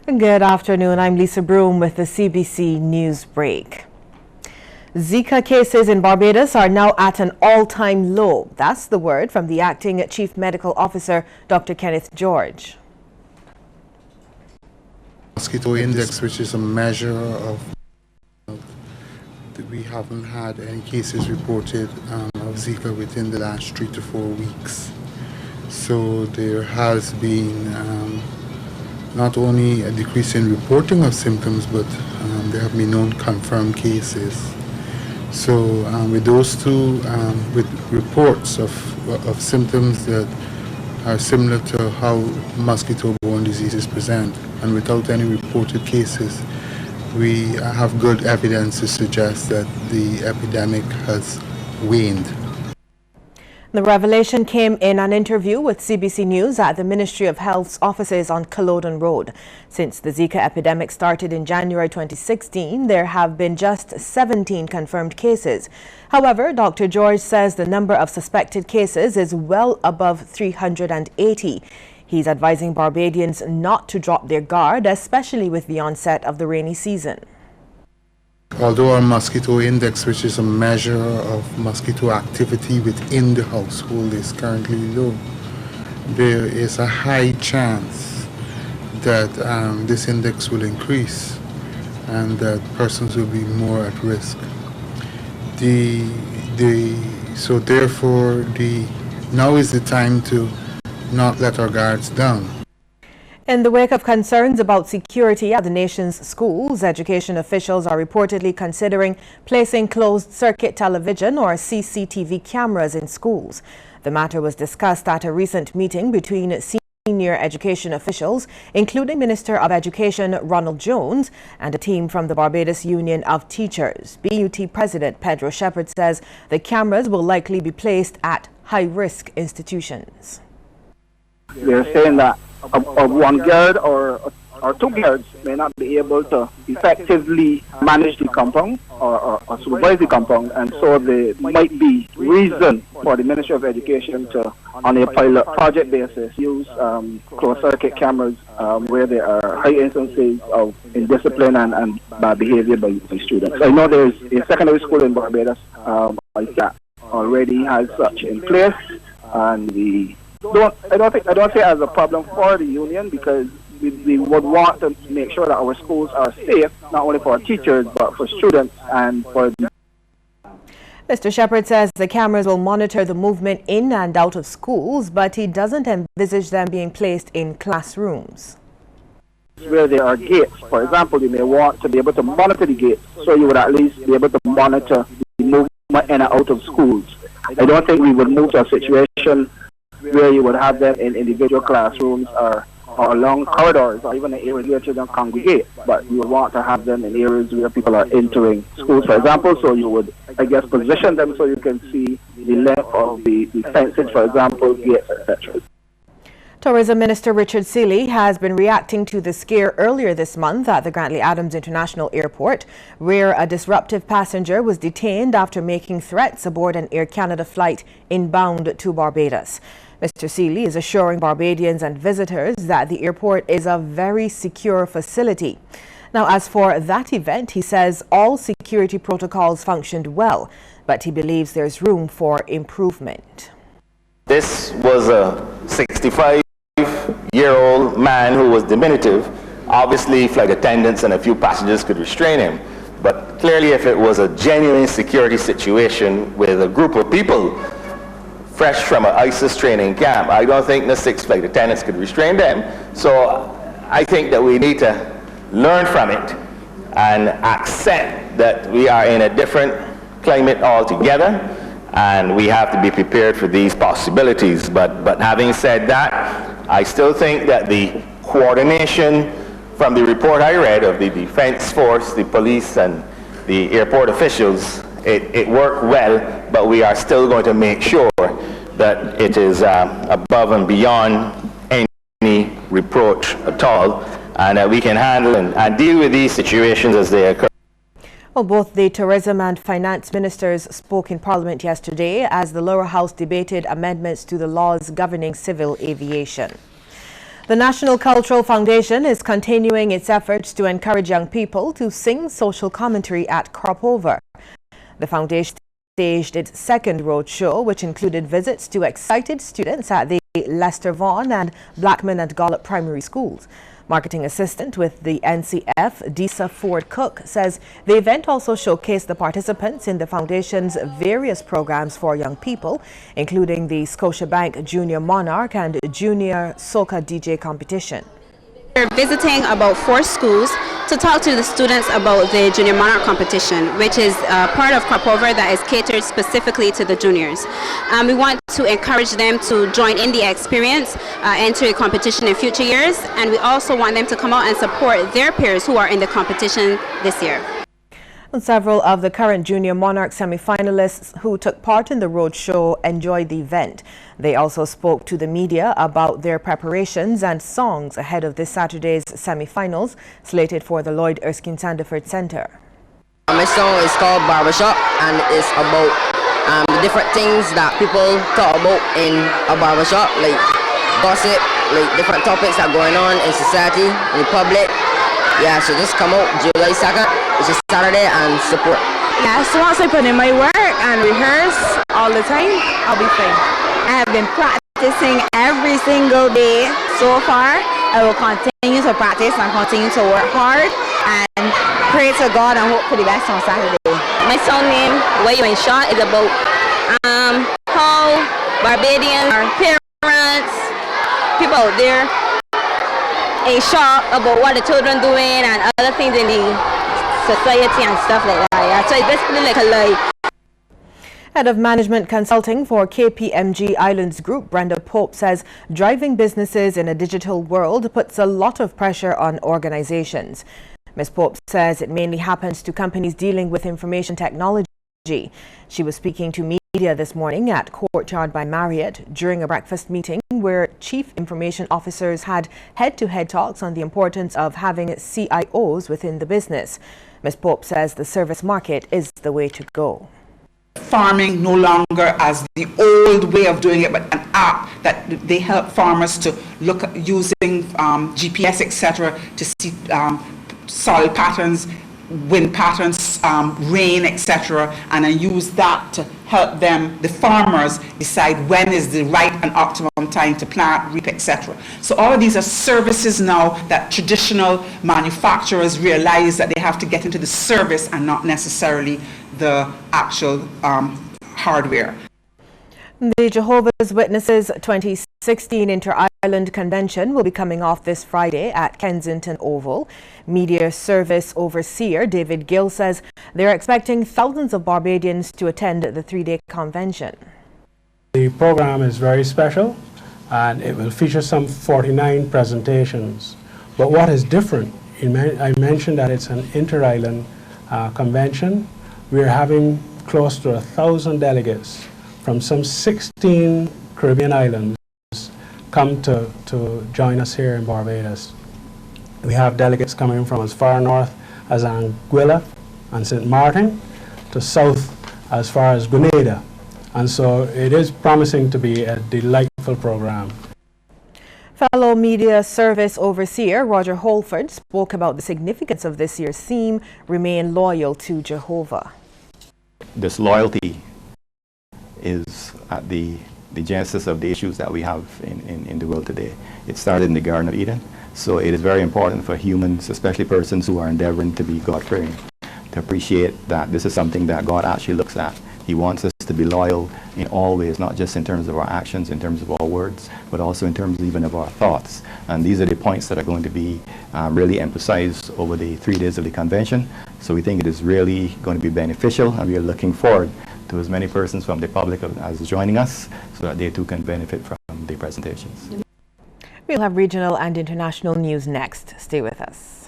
Good afternoon. I'm Lisa Broom with the CBC News Break. Zika cases in Barbados are now at an all-time low. That's the word from the acting Chief Medical Officer, Dr. Kenneth George. Mosquito index, which is a measure of we haven't had any cases reported of Zika within the last 3 to 4 weeks. So there has been not only a decrease in reporting of symptoms, but there have been known confirmed cases. So with those two, with reports of symptoms that are similar to how mosquito-borne diseases present, and without any reported cases, we have good evidence to suggest that the epidemic has waned. The revelation came in an interview with CBC News at the Ministry of Health's offices on Culloden Road. Since the Zika epidemic started in January 2016, there have been just 17 confirmed cases. However, Dr. George says the number of suspected cases is well above 380. He's advising Barbadians not to drop their guard, especially with the onset of the rainy season. Although our mosquito index, which is a measure of mosquito activity within the household, is currently low, there is a high chance that this index will increase and that persons will be more at risk. So therefore, now is the time to not let our guards down. In the wake of concerns about security at the nation's schools, education officials are reportedly considering placing closed-circuit television or CCTV cameras in schools. The matter was discussed at a recent meeting between senior education officials, including Minister of Education Ronald Jones and a team from the Barbados Union of Teachers. BUT President Pedro Shepherd says the cameras will likely be placed at high-risk institutions. They're saying that one guard or two guards may not be able to effectively manage the compound or supervise the compound, and so there might be reason for the Ministry of Education to, on a pilot project basis, use closed-circuit cameras where there are high instances of indiscipline and bad behavior by students. I know there's a secondary school in Barbados that already has such in place, and I don't see it as a problem for the union, because we would want to make sure that our schools are safe, not only for our teachers but for students and for the... Mr. Shepherd says the cameras will monitor the movement in and out of schools, but he doesn't envisage them being placed in classrooms. Where there are gates, for example, you may want to be able to monitor the gates, so you would at least be able to monitor the movement in and out of schools. I don't think we would move to a situation where you would have them in individual classrooms or along corridors or even in areas where children congregate, but you would want to have them in areas where people are entering schools, for example, so you would, I guess, position them so you can see the length of the fences, for example, gates, etc. Tourism Minister Richard Seeley has been reacting to the scare earlier this month at the Grantley Adams International Airport, where a disruptive passenger was detained after making threats aboard an Air Canada flight inbound to Barbados. Mr. Seeley is assuring Barbadians and visitors that the airport is a very secure facility. Now, as for that event, he says all security protocols functioned well, but he believes there's room for improvement. This was a 65-year-old man who was diminutive. Obviously, flight attendants and a few passengers could restrain him. But clearly, if it was a genuine security situation with a group of people fresh from an ISIS training camp, I don't think the 6 flight attendants could restrain them. So I think that we need to learn from it and accept that we are in a different climate altogether, and we have to be prepared for these possibilities. But having said that, I still think that the coordination from the report I read of the Defense Force, the police and the airport officials, it worked well, but we are still going to make sure that it is above and beyond any reproach at all, and that we can handle and deal with these situations as they occur. Well, both the tourism and finance ministers spoke in Parliament yesterday as the lower house debated amendments to the laws governing civil aviation. The National Cultural Foundation is continuing its efforts to encourage young people to sing social commentary at Cropover. The foundation staged its second roadshow, which included visits to excited students at the Lester Vaughan and Blackman and Gollop primary schools. Marketing assistant with the NCF, Disa Ford Cook, says the event also showcased the participants in the foundation's various programs for young people, including the Scotiabank Junior Monarch and Junior Soca DJ competition. We're visiting about 4 schools to talk to the students about the Junior Monarch competition, which is part of Cropover that is catered specifically to the juniors. We want to encourage them to join in the experience, enter a competition in future years, and we also want them to come out and support their peers who are in the competition this year. Several of the current Junior Monarch semi-finalists who took part in the roadshow enjoyed the event. They also spoke to the media about their preparations and songs ahead of this Saturday's semi-finals, slated for the Lloyd Erskine Sandiford Center. My song is called Barbershop, and it's about the different things that people talk about in a barbershop, like gossip, like different topics that are going on in society, in the public. Yeah, so just come out July 2nd, which is Saturday, and support. Yeah, so once I put in my work and rehearse all the time, I'll be fine. I have been practicing every single day so far. I will continue to practice and continue to work hard and pray to God and hope for the best on Saturday. My song name, Where You In Short, is about how Barbadians, our parents, people out there, in shock about what the children doing and other things in the society and stuff like that. Yeah. So it's basically like a lie. Head of Management Consulting for KPMG Islands Group, Brenda Pope, says driving businesses in a digital world puts a lot of pressure on organizations. Ms. Pope says it mainly happens to companies dealing with information technology. She was speaking to media this morning at Courtyard by Marriott during a breakfast meeting where chief information officers had head-to-head talks on the importance of having CIOs within the business. Ms. Pope says the service market is the way to go. Farming no longer as the old way of doing it, but an app that they help farmers to look at using GPS, etc., to see soil patterns, wind patterns, rain, etc., and then use that to help them, the farmers, decide when is the right and optimum time to plant, reap, etc. So all of these are services now that traditional manufacturers realize that they have to get into the service and not necessarily the actual hardware. The Jehovah's Witnesses 2016 Inter-Island Convention will be coming off this Friday at Kensington Oval. Media Service Overseer David Gill says they're expecting thousands of Barbadians to attend the 3-day convention. The program is very special and it will feature some 49 presentations. But what is different, I mentioned that it's an inter-island convention. We're having close to 1,000 delegates from some 16 Caribbean islands come to join us here in Barbados. We have delegates coming from as far north as Anguilla and St. Martin to south as far as Grenada. And so it is promising to be a delightful program. Fellow Media Service Overseer Roger Holford spoke about the significance of this year's theme, Remain Loyal to Jehovah. This loyalty is at the genesis of the issues that we have in the world today. It started in the Garden of Eden, so it is very important for humans, especially persons who are endeavoring to be God-fearing, to appreciate that this is something that God actually looks at. He wants us to be loyal in all ways, not just in terms of our actions, in terms of our words, but also in terms even of our thoughts. And these are the points that are going to be really emphasized over the 3 days of the convention. So we think it is really going to be beneficial, and we are looking forward to as many persons from the public as joining us so that they too can benefit from the presentations. We'll have regional and international news next. Stay with us.